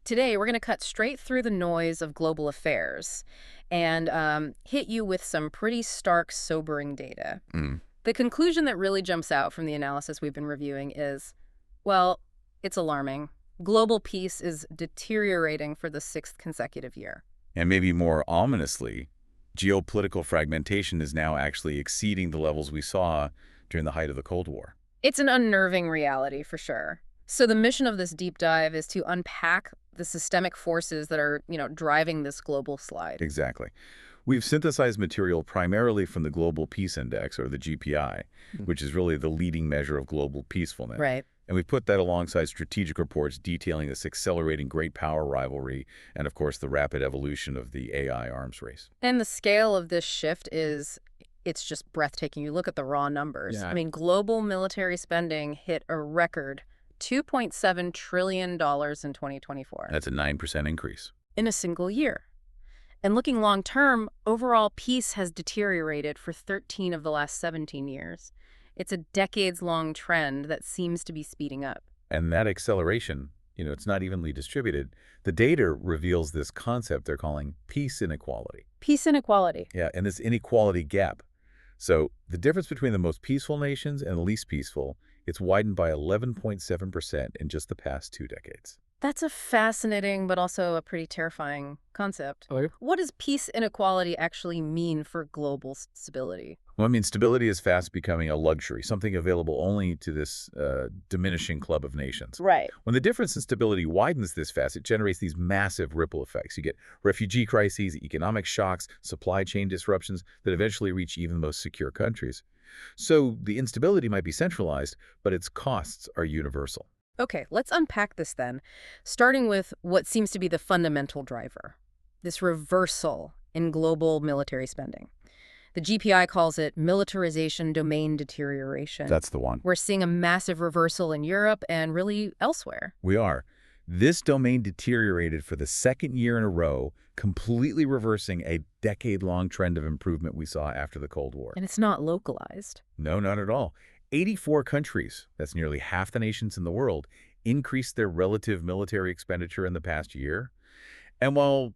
Today, we're going to cut straight through the noise of global affairs and hit you with some pretty stark, sobering data. Mm. The conclusion that really jumps out from the analysis we've been reviewing is, well, it's alarming. Global peace is deteriorating for the sixth consecutive year. And maybe more ominously, geopolitical fragmentation is now actually exceeding the levels we saw during the height of the Cold War. It's an unnerving reality, for sure. So the mission of this deep dive is to unpack the systemic forces that are, driving this global slide. Exactly. We've synthesized material primarily from the Global Peace Index, or the GPI, which is really the leading measure of global peacefulness. Right. And we've put that alongside strategic reports detailing this accelerating great power rivalry and, of course, the rapid evolution of the AI arms race. And the scale of this shift it's just breathtaking. You look at the raw numbers. Yeah. I mean, global military spending hit a record $2.7 trillion in 2024 That's a 9% increase. in a single year. And looking long term, overall peace has deteriorated for 13 of the last 17 years. It's a decades-long trend that seems to be speeding up. And that acceleration, it's not evenly distributed. The data reveals this concept they're calling peace inequality. Peace inequality. Yeah, and this inequality gap. So the difference between the most peaceful nations and the least peaceful, it's widened by 11.7% in just the past 2 decades. That's a fascinating but also a pretty terrifying concept. Oh, yeah? What does peace inequality actually mean for global stability? Well, I mean, stability is fast becoming a luxury, something available only to this diminishing club of nations. Right. When the difference in stability widens this fast, it generates these massive ripple effects. You get refugee crises, economic shocks, supply chain disruptions that eventually reach even the most secure countries. So the instability might be centralized, but its costs are universal. Okay, let's unpack this then, starting with what seems to be the fundamental driver, this reversal in global military spending. The GPI calls it militarization domain deterioration. That's the one. We're seeing a massive reversal in Europe and really elsewhere. We are. This domain deteriorated for the second year in a row, completely reversing a decade-long trend of improvement we saw after the Cold War. And it's not localized. No, not at all. 84 countries, that's nearly half the nations in the world, increased their relative military expenditure in the past year. And while,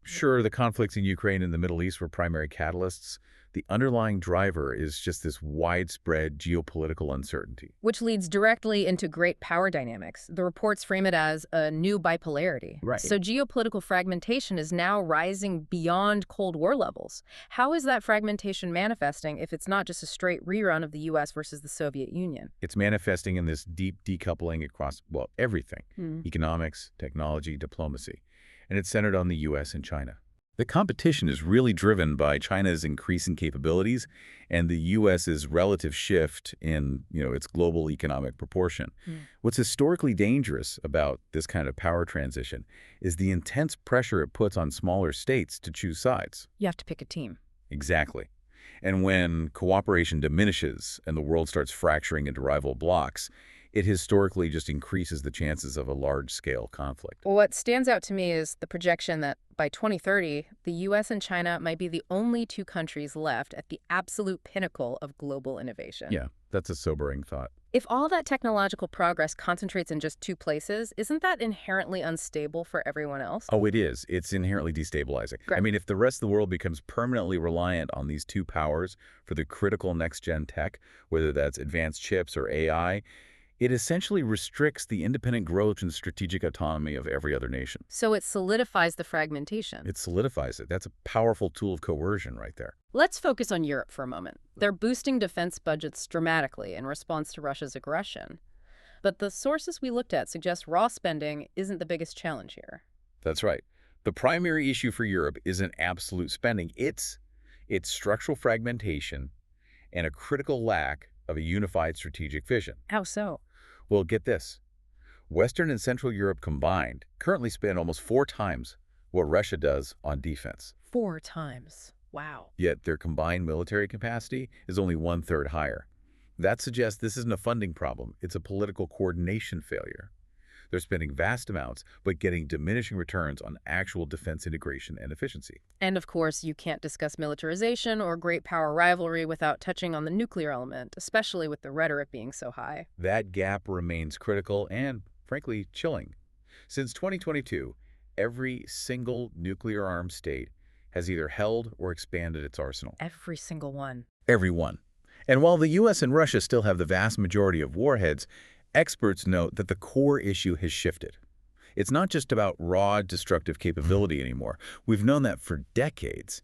sure, the conflicts in Ukraine and the Middle East were primary catalysts, the underlying driver is just this widespread geopolitical uncertainty. Which leads directly into great power dynamics. The reports frame it as a new bipolarity. Right. So geopolitical fragmentation is now rising beyond Cold War levels. How is that fragmentation manifesting if it's not just a straight rerun of the U.S. versus the Soviet Union? It's manifesting in this deep decoupling across, well, everything. Economics, technology, diplomacy. And it's centered on the U.S. and China. The competition is really driven by China's increasing capabilities and the U.S.'s relative shift in, its global economic proportion. What's historically dangerous about this kind of power transition is the intense pressure it puts on smaller states to choose sides. You have to pick a team. Exactly. And when cooperation diminishes and the world starts fracturing into rival blocs, it historically just increases the chances of a large-scale conflict. What stands out to me is the projection that by 2030, the U.S. and China might be the only two countries left at the absolute pinnacle of global innovation. Yeah, that's a sobering thought. If all that technological progress concentrates in just two places, isn't that inherently unstable for everyone else? Oh, it is. It's inherently destabilizing. Great. I mean, if the rest of the world becomes permanently reliant on these two powers for the critical next-gen tech, whether that's advanced chips or AI, it essentially restricts the independent growth and strategic autonomy of every other nation. So it solidifies the fragmentation. It solidifies it. That's a powerful tool of coercion right there. Let's focus on Europe for a moment. They're boosting defense budgets dramatically in response to Russia's aggression. But the sources we looked at suggest raw spending isn't the biggest challenge here. That's right. The primary issue for Europe isn't absolute spending. It's structural fragmentation and a critical lack of a unified strategic vision. How so? Well, get this. Western and Central Europe combined currently spend almost 4 times what Russia does on defense. 4 times. Wow. Yet their combined military capacity is only 1/3 higher. That suggests this isn't a funding problem. It's a political coordination failure. They're spending vast amounts, but getting diminishing returns on actual defense integration and efficiency. And of course, you can't discuss militarization or great power rivalry without touching on the nuclear element, especially with the rhetoric being so high. That gap remains critical and, frankly, chilling. Since 2022, every single nuclear-armed state has either held or expanded its arsenal. Every single one. Every one. And while the U.S. and Russia still have the vast majority of warheads, experts note that the core issue has shifted. It's not just about raw destructive capability anymore. We've known that for decades.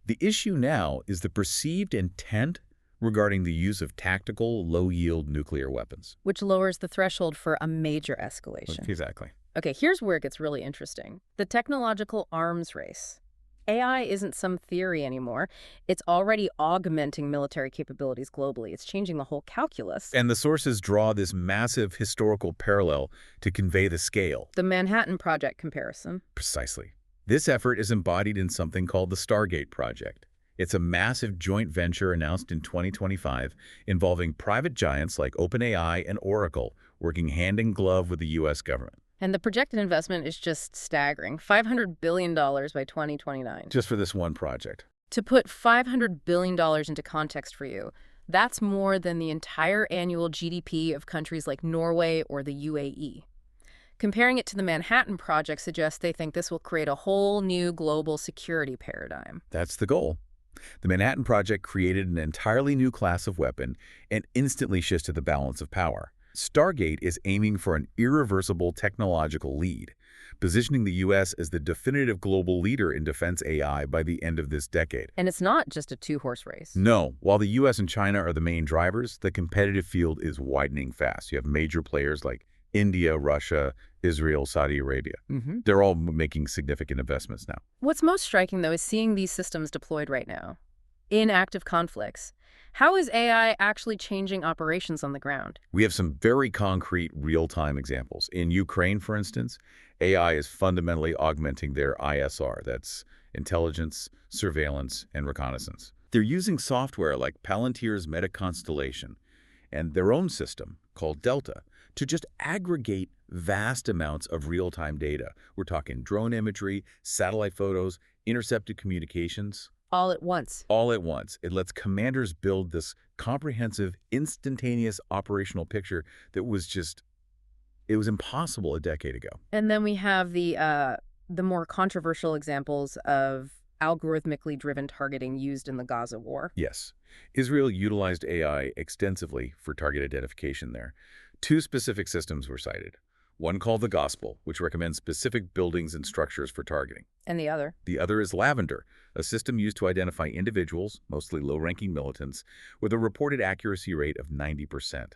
The issue now is the perceived intent regarding the use of tactical, low-yield nuclear weapons. Which lowers the threshold for a major escalation. Exactly. Okay, here's where it gets really interesting. The technological arms race. AI isn't some theory anymore. It's already augmenting military capabilities globally. It's changing the whole calculus. And the sources draw this massive historical parallel to convey the scale. The Manhattan Project comparison. Precisely. This effort is embodied in something called the Stargate Project. It's a massive joint venture announced in 2025 involving private giants like OpenAI and Oracle working hand in glove with the U.S. government. And the projected investment is just staggering, $500 billion by 2029. Just for this one project. To put $500 billion into context for you, that's more than the entire annual GDP of countries like Norway or the UAE. Comparing it to the Manhattan Project suggests they think this will create a whole new global security paradigm. That's the goal. The Manhattan Project created an entirely new class of weapon and instantly shifted the balance of power. Stargate is aiming for an irreversible technological lead, positioning the U.S. as the definitive global leader in defense AI by the end of this decade. And it's not just a two-horse race. No, while the U.S. and China are the main drivers, the competitive field is widening fast. You have major players like India, Russia, Israel, Saudi Arabia. They're all making significant investments now. What's most striking, though, is seeing these systems deployed right now, in active conflicts. How is AI actually changing operations on the ground? We have some very concrete real-time examples. In Ukraine, for instance, AI is fundamentally augmenting their ISR. That's intelligence, surveillance, and reconnaissance. They're using software like Palantir's Meta-Constellation and their own system called Delta to just aggregate vast amounts of real-time data. We're talking drone imagery, satellite photos, intercepted communications. All at once. All at once. It lets commanders build this comprehensive, instantaneous operational picture that was just, it was impossible a decade ago. And then we have the more controversial examples of algorithmically driven targeting used in the Gaza war. Yes. Israel utilized AI extensively for target identification there. Two specific systems were cited. One called the Gospel, which recommends specific buildings and structures for targeting. And the other? The other is Lavender, a system used to identify individuals, mostly low-ranking militants, with a reported accuracy rate of 90%.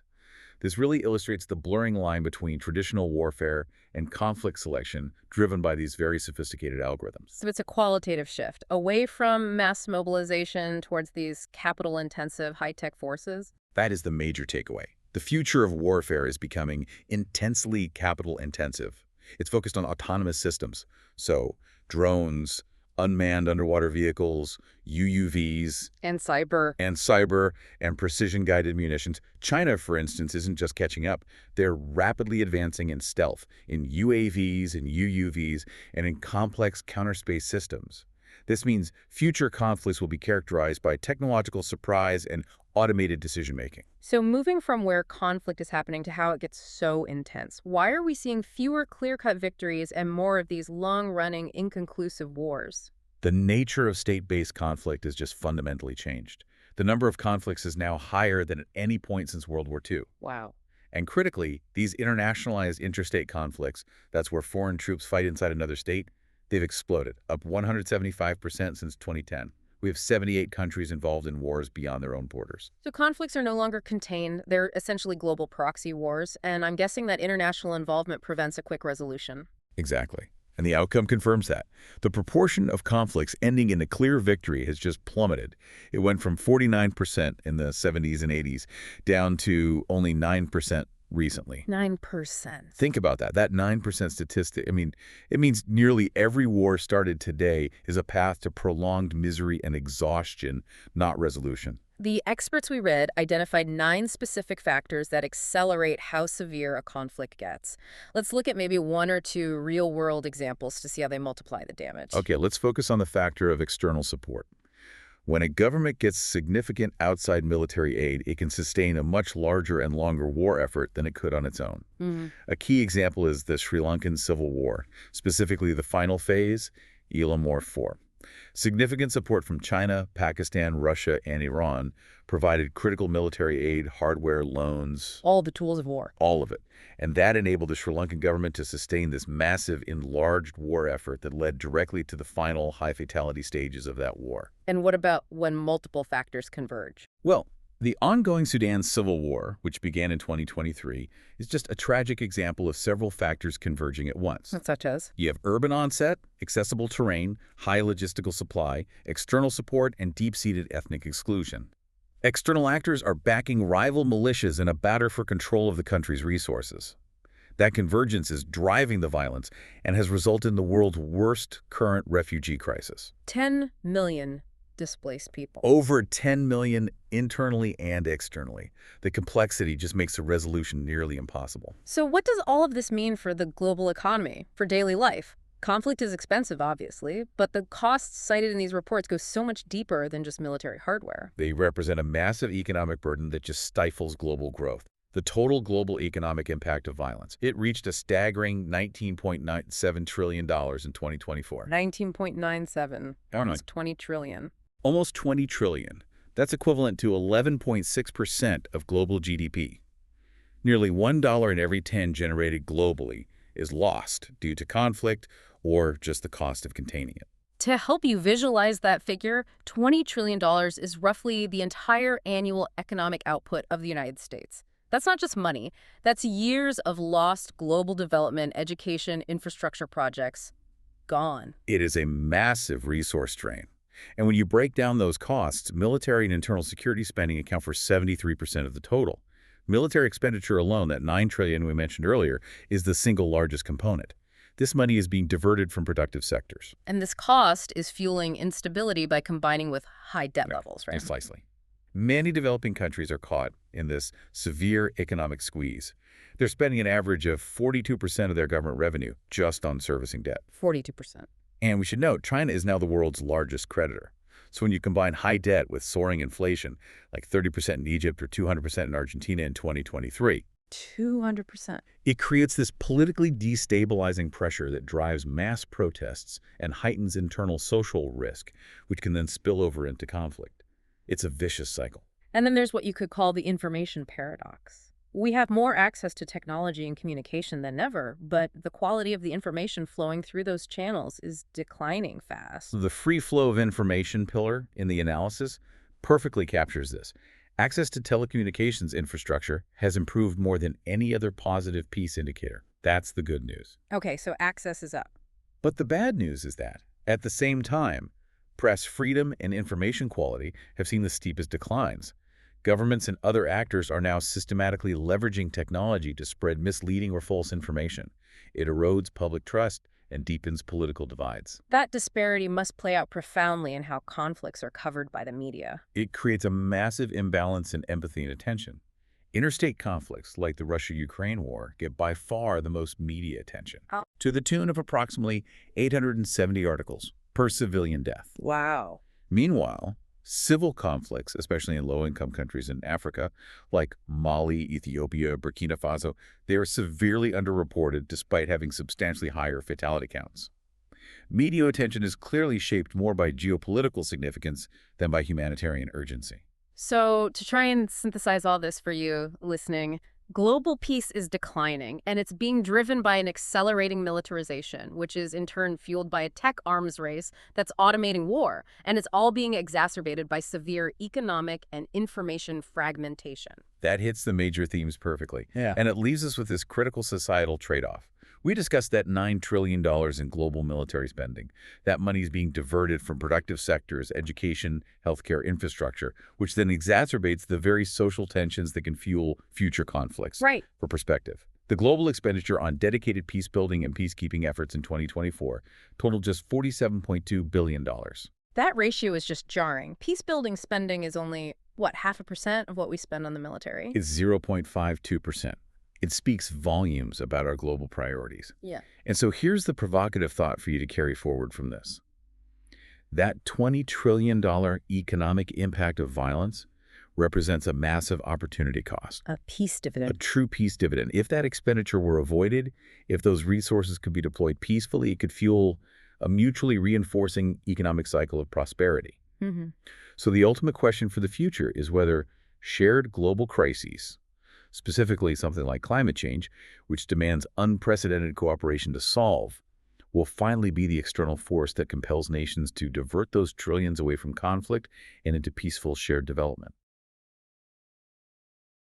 This really illustrates the blurring line between traditional warfare and conflict selection driven by these very sophisticated algorithms. So it's a qualitative shift, away from mass mobilization towards these capital-intensive high-tech forces? That is the major takeaway. The future of warfare is becoming intensely capital-intensive. It's focused on autonomous systems, so drones, unmanned underwater vehicles, UUVs, And cyber. and precision-guided munitions. China, for instance, isn't just catching up. They're rapidly advancing in stealth, in UAVs and UUVs, and in complex counter-space systems. This means future conflicts will be characterized by technological surprise and automated decision-making. So moving from where conflict is happening to how it gets so intense, why are we seeing fewer clear-cut victories and more of these long-running, inconclusive wars? The nature of state-based conflict has just fundamentally changed. The number of conflicts is now higher than at any point since World War II. Wow. And critically, these internationalized interstate conflicts, that's where foreign troops fight inside another state, they've exploded, up 175% since 2010. We have 78 countries involved in wars beyond their own borders. So conflicts are no longer contained. They're essentially global proxy wars, and I'm guessing that international involvement prevents a quick resolution. Exactly. And the outcome confirms that. The proportion of conflicts ending in a clear victory has just plummeted. It went from 49% in the 70s and 80s down to only 9% recently. 9%. Think about that. That 9% statistic, I mean, it means nearly every war started today is a path to prolonged misery and exhaustion, not resolution. The experts we read identified 9 specific factors that accelerate how severe a conflict gets. Let's look at maybe 1 or 2 real-world examples to see how they multiply the damage. Okay, let's focus on the factor of external support. When a government gets significant outside military aid, it can sustain a much larger and longer war effort than it could on its own. A key example is the Sri Lankan Civil War, specifically the final phase, Elam War IV. Significant support from China, Pakistan, Russia, and Iran provided critical military aid, hardware, loans, All the tools of war. all of it. And that enabled the Sri Lankan government to sustain this massive, enlarged war effort that led directly to the final high-fatality stages of that war. And what about when multiple factors converge? Well, the ongoing Sudan Civil War, which began in 2023, is just a tragic example of several factors converging at once. Such as? You have urban onset, accessible terrain, high logistical supply, external support, and deep-seated ethnic exclusion. External actors are backing rival militias in a battle for control of the country's resources. That convergence is driving the violence and has resulted in the world's worst current refugee crisis. 10 million displaced people. Over 10 million internally and externally. The complexity just makes the resolution nearly impossible. So what does all of this mean for the global economy, for daily life? Conflict is expensive, obviously, but the costs cited in these reports go so much deeper than just military hardware. They represent a massive economic burden that just stifles global growth. The total global economic impact of violence, it reached a staggering $19.97 trillion in 2024. 19.97. Almost 20 trillion. Almost 20 trillion. That's equivalent to 11.6% of global GDP. Nearly $1 in every 10 generated globally is lost due to conflict or just the cost of containing it. To help you visualize that figure, $20 trillion is roughly the entire annual economic output of the United States. That's not just money. That's years of lost global development, education, infrastructure projects. Gone. It is a massive resource drain. And when you break down those costs, military and internal security spending account for 73% of the total. Military expenditure alone, that $9 trillion we mentioned earlier, is the single largest component. This money is being diverted from productive sectors. And this cost is fueling instability by combining with high debt levels, right? Precisely. Many developing countries are caught in this severe economic squeeze. They're spending an average of 42% of their government revenue just on servicing debt. 42%. And we should note, China is now the world's largest creditor. So when you combine high debt with soaring inflation, like 30% in Egypt or 200% in Argentina in 2023, 200%. it creates this politically destabilizing pressure that drives mass protests and heightens internal social risk, which can then spill over into conflict. It's a vicious cycle. And then there's what you could call the information paradox. We have more access to technology and communication than ever, but the quality of the information flowing through those channels is declining fast. So the free flow of information pillar in the analysis perfectly captures this. Access to telecommunications infrastructure has improved more than any other positive peace indicator. That's the good news. Okay, so access is up. But the bad news is that, at the same time, press freedom and information quality have seen the steepest declines. Governments and other actors are now systematically leveraging technology to spread misleading or false information. It erodes public trust and deepens political divides. That disparity must play out profoundly in how conflicts are covered by the media. It creates a massive imbalance in empathy and attention. Interstate conflicts, like the Russia-Ukraine war, get by far the most media attention, to the tune of approximately 870 articles per civilian death. Wow. Meanwhile, civil conflicts, especially in low-income countries in Africa, like Mali, Ethiopia, Burkina Faso, they are severely underreported despite having substantially higher fatality counts. Media attention is clearly shaped more by geopolitical significance than by humanitarian urgency. So to try and synthesize all this for you listening, global peace is declining, and it's being driven by an accelerating militarization, which is in turn fueled by a tech arms race that's automating war, and it's all being exacerbated by severe economic and information fragmentation. That hits the major themes perfectly. Yeah. And it leaves us with this critical societal trade-off. We discussed that $9 trillion in global military spending. That money is being diverted from productive sectors, education, healthcare, infrastructure, which then exacerbates the very social tensions that can fuel future conflicts. Right. For perspective, the global expenditure on dedicated peacebuilding and peacekeeping efforts in 2024 totaled just $47.2 billion. That ratio is just jarring. Peace-building spending is only, what, 0.5% of what we spend on the military? It's 0.52%. It speaks volumes about our global priorities. Yeah. And so here's the provocative thought for you to carry forward from this. That $20 trillion economic impact of violence represents a massive opportunity cost. A peace A dividend. true peace dividend. If that expenditure were avoided, if those resources could be deployed peacefully, it could fuel a mutually reinforcing economic cycle of prosperity. Mm-hmm. So the ultimate question for the future is whether shared global crises, specifically something like climate change, which demands unprecedented cooperation to solve, will finally be the external force that compels nations to divert those trillions away from conflict and into peaceful shared development.